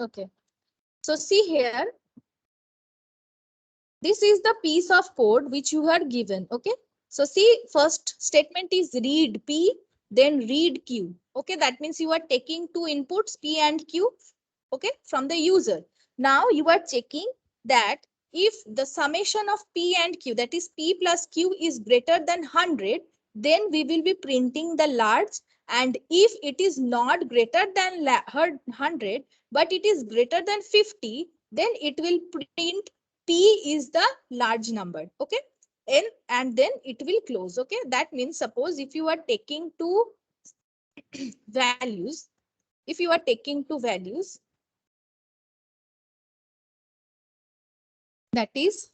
Okay. So see here, this is the piece of code which you are given. Okay. So see, first statement is read P, then read Q. Okay. That means you are taking two inputs P and Q. Okay. From the user. Now you are checking that if the summation of P and Q, that is P plus Q, is greater than 100, then we will be printing the large. And if it is not greater than 100, but it is greater than 50, then it will print P is the large number. Okay. And then it will close. Okay. That means suppose if you are taking two values, if you are taking two values, that is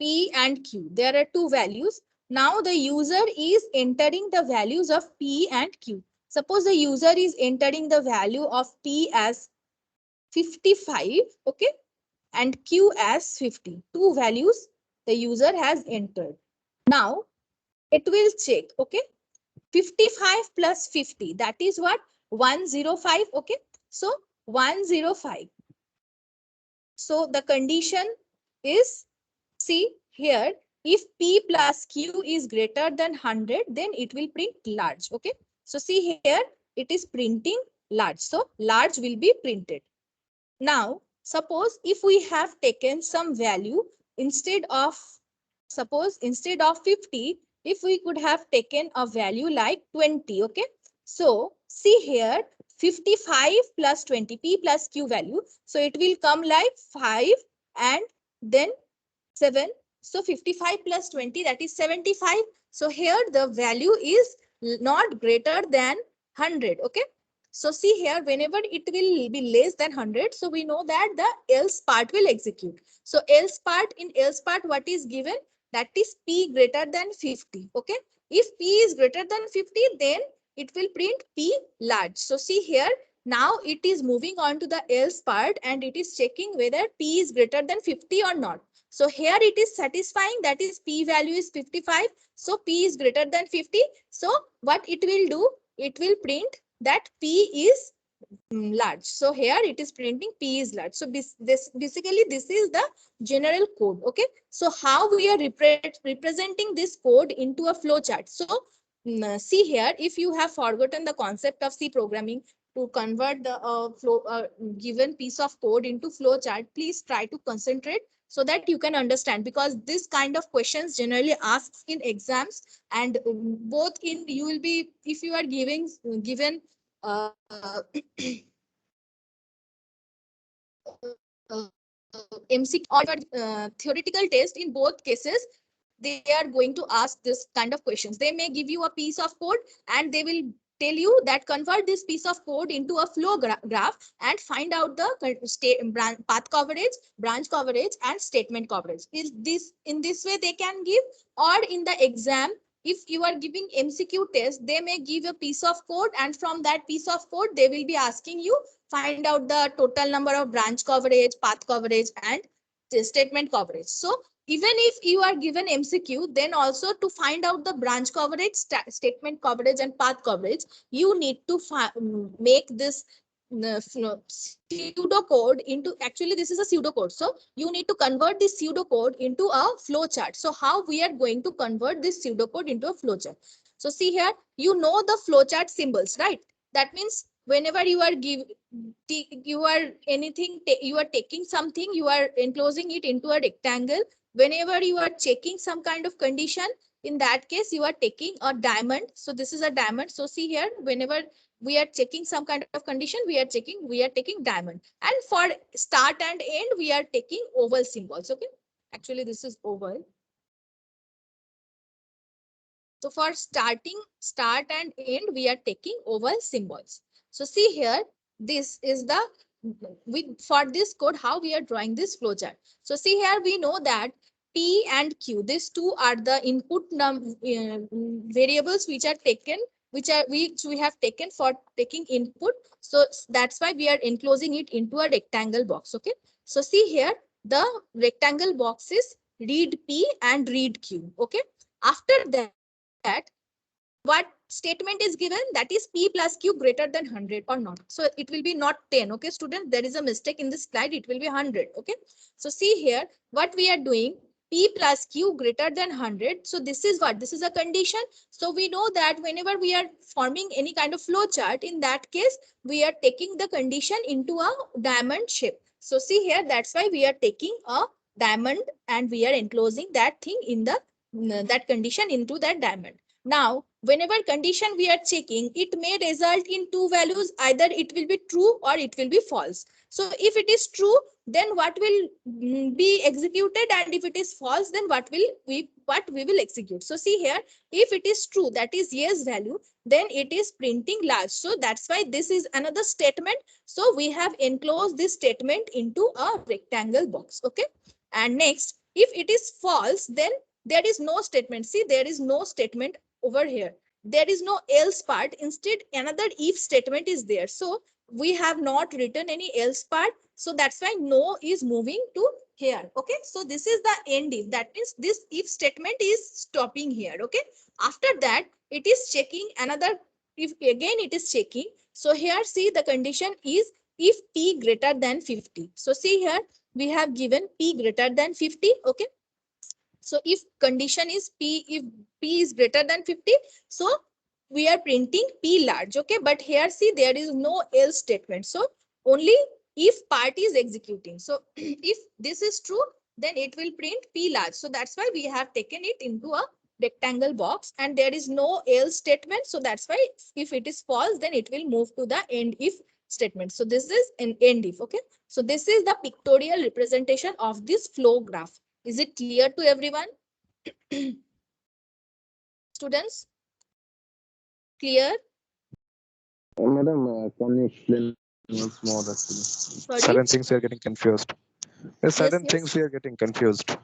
P and Q. There are two values. Now the user is entering the values of P and Q. Suppose the user is entering the value of P as 55, okay, and Q as 50. Two values the user has entered. Now it will check, okay, 55 plus 50, that is what? 105, okay. So 105. So the condition is, see here, if P plus Q is greater than 100, then it will print large. Okay. So see here, it is printing large. So large will be printed. Now, suppose if we have taken some value instead of, suppose instead of 50, if we could have taken a value like 20. Okay. So see here, 55 plus 20, P plus Q value. So it will come like 5 and then 7. So 55 plus 20, that is 75. So here the value is not greater than 100. Okay. So see here, whenever it will be less than 100, so we know that the else part will execute. So else part, in else part, what is given? That is P greater than 50. Okay. If P is greater than 50, then it will print P large. So see here, now it is moving on to the else part and it is checking whether P is greater than 50 or not. So here it is satisfying, that is P value is 55. So P is greater than 50. So what it will do? It will print that P is large. So here it is printing P is large. So this basically this is the general code. Okay. So how we are representing this code into a flow chart. So see here, if you have forgotten the concept of C programming, to convert the given piece of code into flow chart, please try to concentrate so that you can understand, because this kind of questions generally asks in exams, and both in, you will be, if you are given uh, MCQ or theoretical test, in both cases they are going to ask this kind of questions. They may give you a piece of code and they will tell you that convert this piece of code into a flow graph and find out the path coverage, branch coverage, and statement coverage. Is this, in this way they can give, or in the exam, if you are giving MCQ test, they may give a piece of code and from that piece of code they will be asking you find out the total number of branch coverage, path coverage, and statement coverage. So even if you are given MCQ, then also to find out the branch coverage, statement coverage, and path coverage, you need to make this pseudo code into, actually this is a pseudo code. So you need to convert this pseudo code into a flow chart. So how we are going to convert this pseudo code into a flow chart? So see here, you know the flow chart symbols, right? That means whenever you are you are anything, you are taking something, you are enclosing it into a rectangle. Whenever you are checking some kind of condition, in that case you are taking a diamond. So this is a diamond. So see here, whenever we are checking some kind of condition, we are taking diamond. And for start and end, we are taking oval symbols. Okay. Actually, this is oval. So for start and end, we are taking oval symbols. So see here, this is the, for this code, how we are drawing this flowchart. So see here, we know that P and Q, these two are the input variables which are taken, which we have taken for taking input. So that's why we are enclosing it into a rectangle box. Okay. So see here, the rectangle box is read P and read Q. Okay. After that, what statement is given, that is p plus q greater than 100 or not. So it will be not 10. Okay, student, there is a mistake in this slide. It will be 100. Okay, so see here what we are doing, p plus q greater than 100. So this is what? This is a condition. So we know that whenever we are forming any kind of flow chart, in that case, we are taking the condition into a diamond shape. So see here, that's why we are taking a diamond and we are enclosing that thing in the that condition into that diamond. Now, whenever condition we are checking, it may result in two values. Either it will be true or it will be false. So if it is true, then what will be executed, and if it is false, then what we will execute. So see here, if it is true, that is yes value, then it is printing large. So that's why this is another statement. So we have enclosed this statement into a rectangle box. Okay. And next, if it is false, then there is no statement. See, there is no statement over here. There is no else part. Instead, another if statement is there. So we have not written any else part. So that's why no is moving to here. Okay. So this is the end if. That means this if statement is stopping here. Okay. After that, it is checking another. If again it is checking. So here, see, the condition is if p greater than 50. So see here, we have given p greater than 50. Okay. So if condition is p, if p is greater than 50, so we are printing p large. Okay. But here, see, there is no else statement. So only if part is executing. So if this is true, then it will print p large. So that's why we have taken it into a rectangle box, and there is no else statement. So that's why if it is false, then it will move to the end if statement. So this is an end if. Okay. So this is the pictorial representation of this flow graph. Is it clear to everyone? Students? Clear? Madam, can you explain once more actually? Sorry? Certain things we are getting confused. There's Yes, certain things yes. we are getting confused.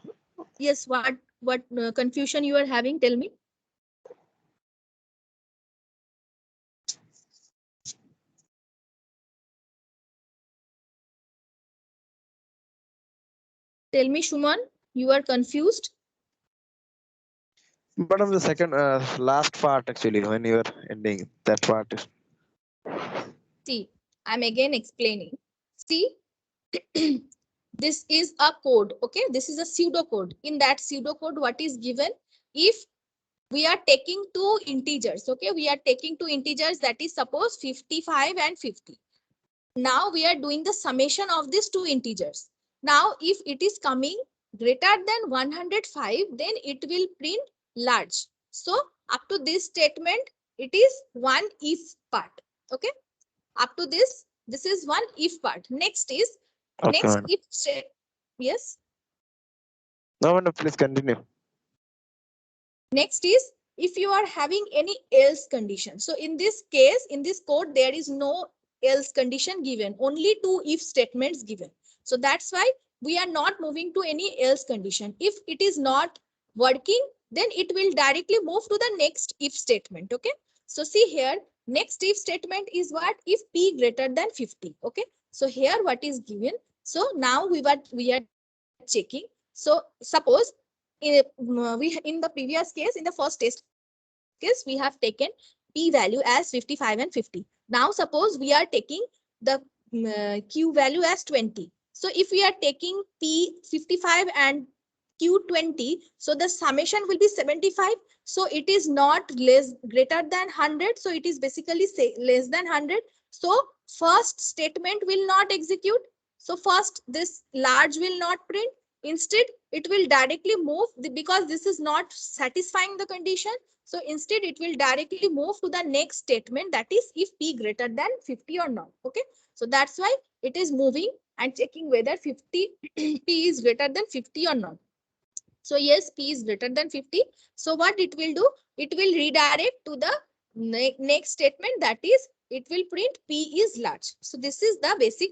Yes, what confusion you are having? Tell me. Tell me, Shuman, you are confused? But on the second, last part actually, when you are ending that part, See, I'm again explaining. See, this is a code. Okay, this is a pseudo code. In that pseudo code, what is given? If we are taking two integers, okay, we are taking two integers, that is suppose 55 and 50. Now we are doing the summation of these two integers. Now, if it is coming greater than 105, then it will print large. So up to this statement, it is one if part. Okay. Up to this is one if part. Next is okay, next madam. if. Yes. No, madam, please continue. Next is if you are having any else condition. So in this case, in this code, there is no else condition given, only two if statements given. So that's why we are not moving to any else condition. If it is not working, then it will directly move to the next if statement. Okay. So see here, next if statement is what? If p greater than 50. Okay. So here what is given? So now we are checking. So suppose in the previous case, in the first test case, we have taken p value as 55 and 50. Now suppose we are taking the q value as 20. So if we are taking p 55 and q 20, so the summation will be 75. So it is not less greater than 100. So it is basically say less than 100. So first statement will not execute. So first this large will not print. Instead, it will directly move because this is not satisfying the condition. So instead, it will directly move to the next statement, that is if p greater than 50 or not. Okay. So that's why it is moving and checking whether 50 p is greater than 50 or not. So yes, p is greater than 50. So what it will do? It will redirect to the next statement, that is it will print p is large. So this is the basic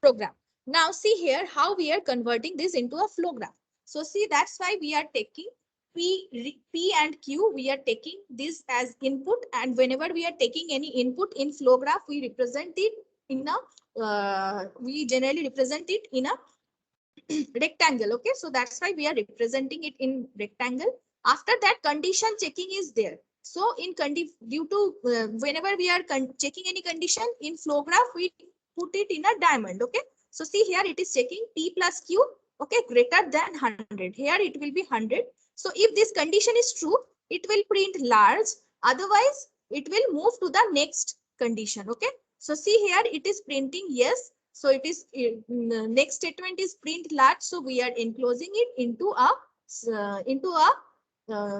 program. Now see here how we are converting this into a flow graph. So see, that's why we are taking P and Q, we are taking this as input, and whenever we are taking any input in flow graph, we represent it in a, we generally represent it in a rectangle. Okay, so that's why we are representing it in rectangle. After that, condition checking is there. So due to whenever we are checking any condition in flow graph, we put it in a diamond. Okay. So see here it is checking P plus Q. Okay, greater than 100. Here it will be 100. So if this condition is true, it will print large. Otherwise, it will move to the next condition. Okay. So see here it is printing yes. So it is next statement is print large. So we are enclosing it into a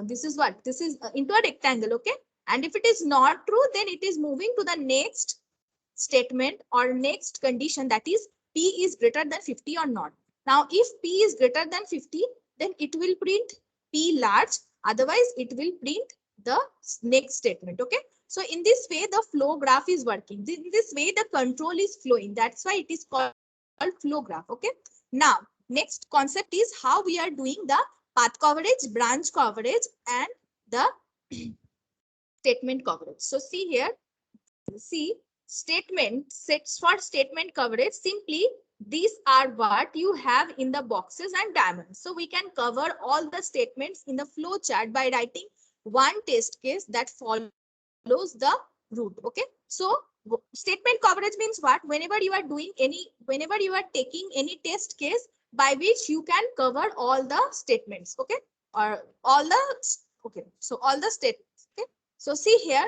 this is what this is into a rectangle. Okay, and if it is not true, then it is moving to the next statement or next condition, that is P is greater than 50 or not. Now if P is greater than 50, then it will print P large, otherwise it will print the next statement. Okay, so in this way the flow graph is working. In this way the control is flowing, that's why it is called flow graph. Okay, now next concept is how we are doing the path coverage, branch coverage, and the statement coverage. So see here, see statement sets for statement coverage. Simply these are what you have in the boxes and diamonds. So we can cover all the statements in the flow chart by writing one test case that follows the route. Okay, so statement coverage means what? Whenever you are doing any, whenever you are taking any test case by which you can cover all the statements. Okay, or all the, okay, so all the statements. Okay, so see here,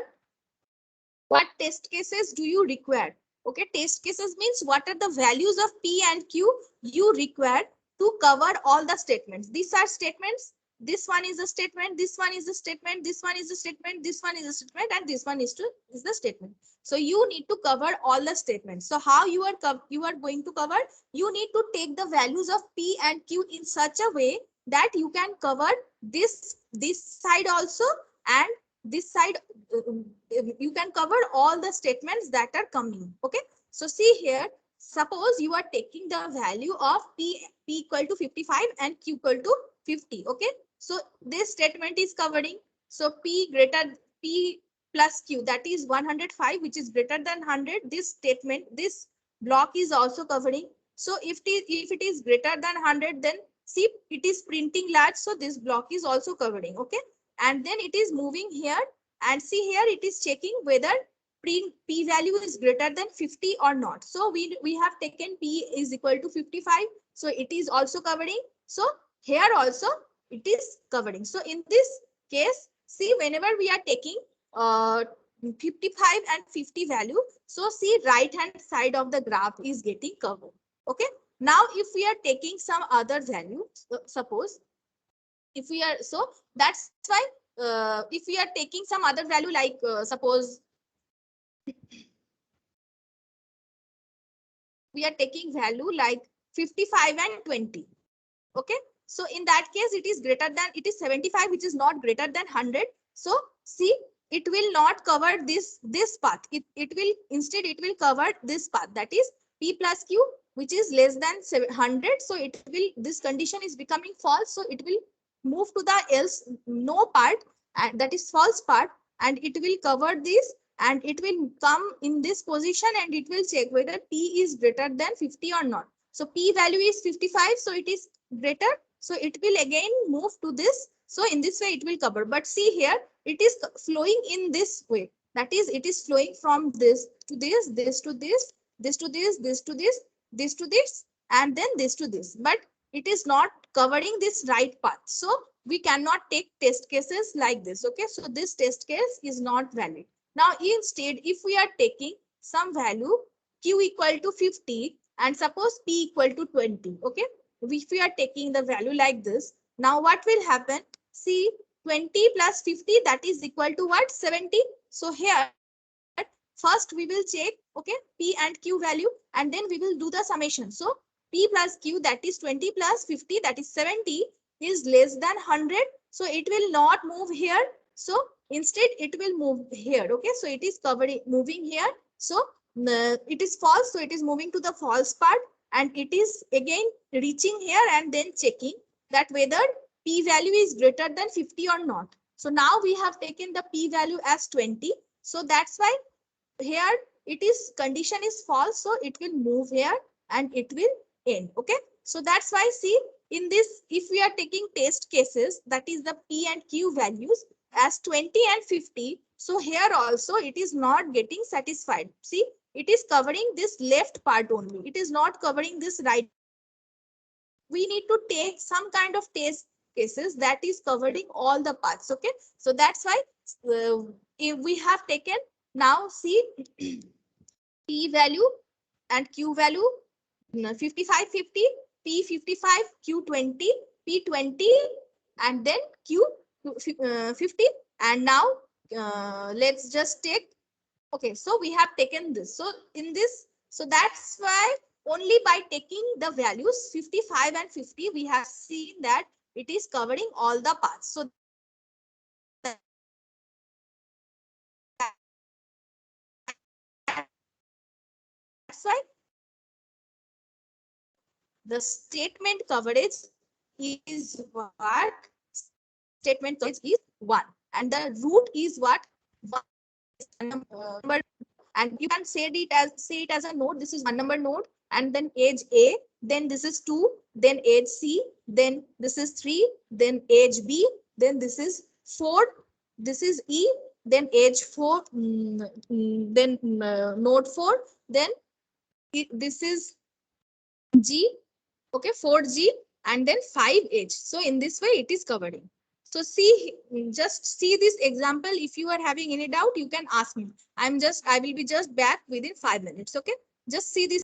what test cases do you require? Okay, test cases means what are the values of P and Q you require to cover all the statements. These are statements. This one is a statement. This one is a statement. This one is a statement. This one is a statement, and this one is the statement. So you need to cover all the statements. So how you are going to cover? You need to take the values of P and Q in such a way that you can cover this side also, and this side you can cover all the statements that are coming. Okay, so see here, suppose you are taking the value of p equal to 55 and q equal to 50. Okay, so this statement is covering. So p plus q, that is 105, which is greater than 100. This statement, this block is also covering. So if it is greater than 100, then see it is printing large, so this block is also covering. Okay, and then it is moving here, and see here it is checking whether p value is greater than 50 or not. So we have taken p is equal to 55, so it is also covering. So here also it is covering. So in this case, see, whenever we are taking 55 and 50 value, so see right hand side of the graph is getting covered. Okay, now if we are taking some other value, suppose if we are, so that's why if we are taking some other value, like suppose we are taking value like 55 and 20. Okay, so in that case it is greater than, it is 75, which is not greater than 100. So see, it will not cover this path. It will instead, it will cover this path, that is p plus q, which is less than 100. So it will, this condition is becoming false, so it will move to the else no part, and that is false part, and it will cover this, and it will come in this position, and it will check whether p is greater than 50 or not. So p value is 55, so it is greater, so it will again move to this. So in this way it will cover. But see here, it is flowing in this way, that is it is flowing from this to this, this to this, this to this, this to this, this to this, and then this to this, but it is not covering this right path. So we cannot take test cases like this. Okay, so this test case is not valid. Now instead, if we are taking some value q equal to 50 and suppose p equal to 20, okay, if we are taking the value like this, now what will happen? See, 20 plus 50, that is equal to what? 70. So here first we will check, okay, p and q value, and then we will do the summation. So p plus q, that is 20 plus 50, that is 70, is less than 100. So it will not move here. So instead it will move here. Okay, so it is covering, moving here. So it is false, so it is moving to the false part, and it is again reaching here and then checking that whether p value is greater than 50 or not. So now we have taken the p value as 20. So that's why here it is condition is false, so it will move here and it will end. Okay, so that's why, see, in this, if we are taking test cases, that is the p and q values, as 20 and 50. So here also it is not getting satisfied. See, it is covering this left part only. It is not covering this right. We need to take some kind of test cases that is covering all the parts. Okay, so that's why if we have taken, now see, p value and q value, 55 50, p 55, q 20, p 20, and then q 50. And now let's just take, okay, so we have taken this. So in this, so that's why only by taking the values 55 and 50, we have seen that it is covering all the parts. So that's why the statement coverage is what? Statement coverage is 1. And the root is what? 1 number. And you can say it as a node. This is 1 number node, and then edge A, then this is 2, then edge C, then this is 3, then edge B, then this is 4, this is E, then edge 4, then node 4, then this is G, okay, 4G, and then 5 edge. So in this way it is covering. So see, just see this example. If you are having any doubt, you can ask me. I will be just back within 5 minutes. Okay, just see this.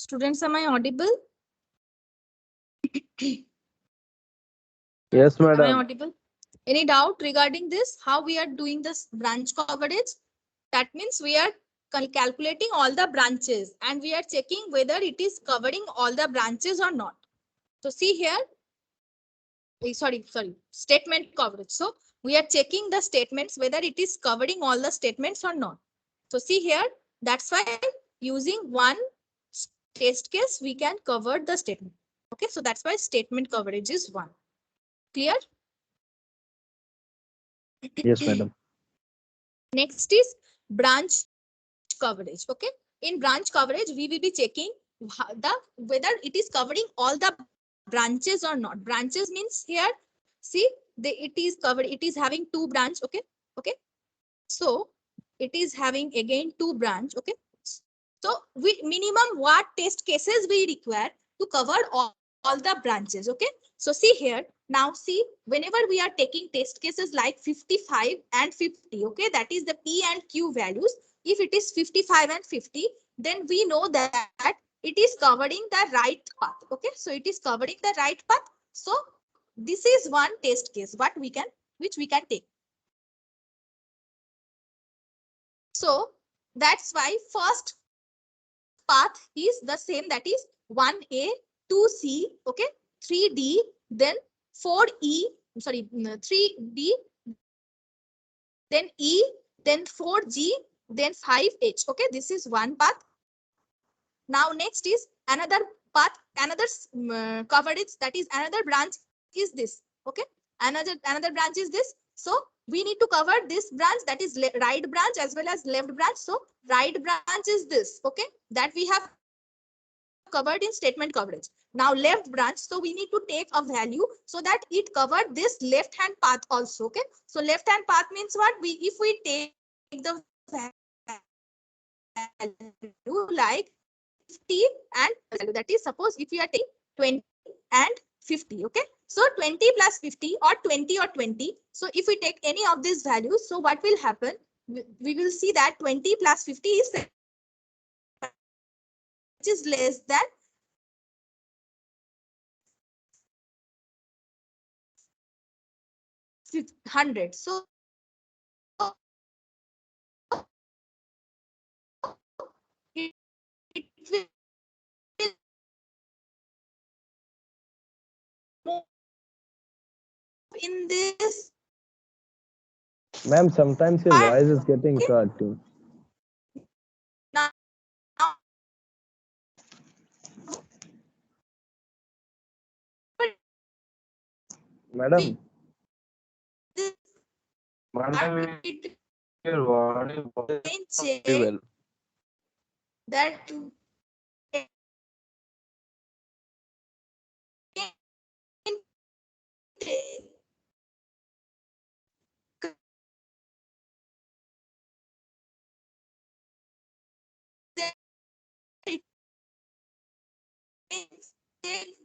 Students, am I audible? Yes, Am I madam. audible? Any doubt regarding this? How we are doing this branch coverage? That means we are calculating all the branches and we are checking whether it is covering all the branches or not. So see here, sorry, statement coverage. So we are checking the statements whether it is covering all the statements or not. So see here, that's why using one test case, we can cover the statement. Okay, so that's why statement coverage is one. Clear? Yes, madam. Next is branch coverage. Okay, in branch coverage, we will be checking whether it is covering all the branches or not. Branches means here, see, it is covered. It is having two branch. Okay, okay. So it is having again two branch. Okay. So we minimum what test cases we require to cover all the branches. Okay. So see here, now see, whenever we are taking test cases like 55 and 50, okay, that is the P and Q values. If it is 55 and 50, then we know that it is covering the right path. Okay. So it is covering the right path. So this is one test case, which we can take. So that's why first path is the same, that is 1A, 2C, okay, 3D, then 4E, sorry, 3D, then E, then 4G, then 5H. Okay, this is one path. Now next is another path, another coverage, that is another branch is this. Okay, another branch is this. So we need to cover this branch, that is right branch as well as left branch. So right branch is this. Okay, that we have covered in statement coverage. Now left branch, so we need to take a value so that it covered this left hand path also. Okay, so left hand path means what? If we take the value like 50 and value, that is, suppose if we are taking 20 and 50, okay, so 20 plus 50 or 20 or 20. So if we take any of these values, so what will happen? We will see that 20 plus 50 is which is less than 100. So it will move in this Ma'am, sometimes your part. voice is getting Okay, cut too. now Madam, this Madam, it your voice can is not very check well. that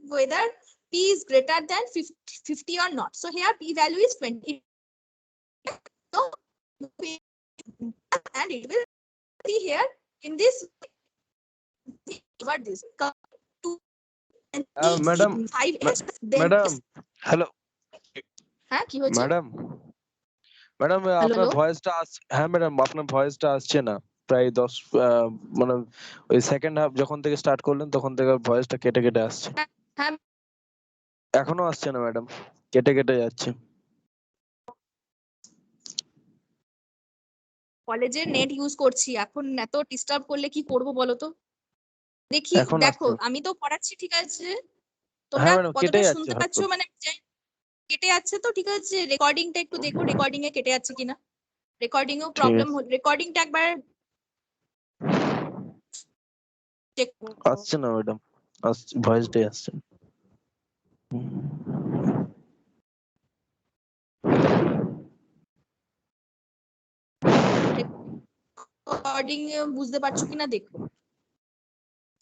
whether P is greater than 50 or not. So here P value is 20. So and it will see here in this what this 2 and madam, 5 then madam, hello হ্যাঁ কি হয়েছে madam madam hello আপনার hello ভয়েসটা হ্যাঁ madam আপনার ভয়েসটা আসছে না প্রায় 10 মানে ওই সেকেন্ড হাফ যখন থেকে স্টার্ট করলেন তখন থেকে ভয়েসটা কেটে কেটে আসছে হ্যাঁ এখনো আসছে না ম্যাডাম কেটে কেটে যাচ্ছে কলেজের নেট ইউজ করছি, এখন এত ডিস্টার্ব করলে কি করব বলো তো। দেখি এখন দেখো, আসছে আমি তো পড়াচ্ছি ঠিক আছে, হ্যাঁ তোমরা ম্যাডাম কেটে কতটা যাচ্ছে শুনতে হট পাচ্ছ করে মানে কেটে যাচ্ছে তো, ঠিক আছে, রেকর্ডিংটা একটু দেখো, রেকর্ডিং এ কেটে যাচ্ছে কিনা, রেকর্ডিং এও ঠিক প্রবলেম আছে হচ্ছে, রেকর্ডিংটা একবার চেক আসছে না ম্যাডাম আসছে ভয়েসটাই আসছে না। রেকর্ডিং এ বুঝতে পারছো কিনা দেখো।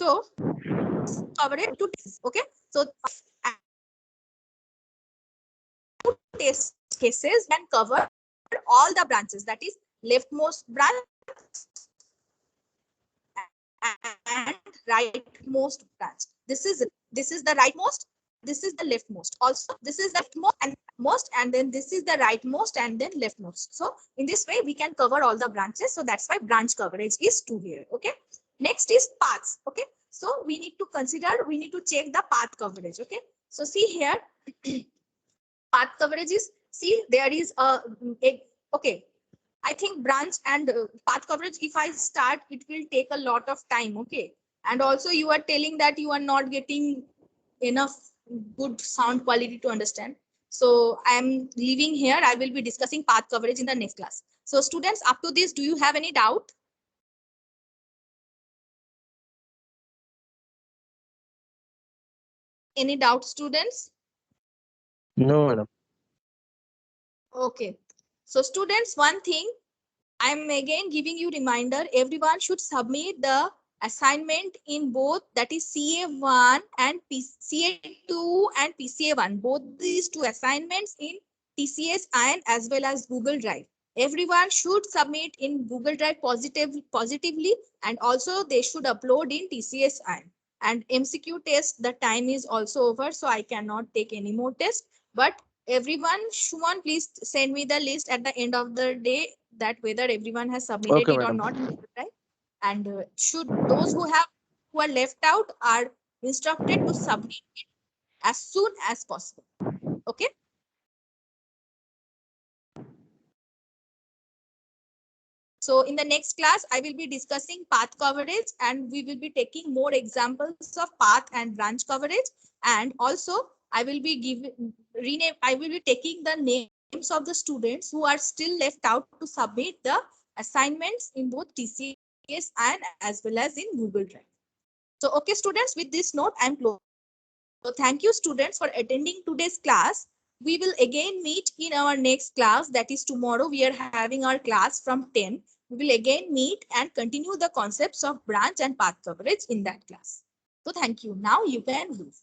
তো কভারে two okay, so test cases can cover all the branches, that is leftmost branch and rightmost branch. This is the rightmost, this is the leftmost. Also, this is the leftmost and then this is the rightmost and then leftmost. So in this way, we can cover all the branches. So that's why branch coverage is 2 here. Okay. Next is paths. Okay. So we need to consider, we need to check the path coverage. Okay. So see here, path coverage is, see there is okay. I think branch and path coverage, if I start, it will take a lot of time. Okay. And also you are telling that you are not getting enough good sound quality to understand. So I am leaving here. I will be discussing path coverage in the next class. So students, up to this, do you have any doubt? Any doubt, students? No, madam. Okay. So students, one thing, I'm again giving you reminder, everyone should submit the assignment in both, that is CA1 and CA2 and PCA1, both these two assignments in TCS and as well as Google Drive. Everyone should submit in Google Drive positively, and also they should upload in TCS Iron. And MCQ test, the time is also over, so I cannot take any more tests. But everyone, Shuman, please send me the list at the end of the day that whether everyone has submitted Okay, it or madam. not in Google Drive. And should those who are left out are instructed to submit it as soon as possible. Okay. So in the next class, I will be discussing path coverage and we will be taking more examples of path and branch coverage. And also I will be taking the names of the students who are still left out to submit the assignments in both TCS and as well as in Google Drive. So, okay, students, with this note, I'm closing. So thank you, students, for attending today's class. We will again meet in our next class. That is tomorrow. We are having our class from 10. We will again meet and continue the concepts of branch and path coverage in that class. So thank you. Now you can leave.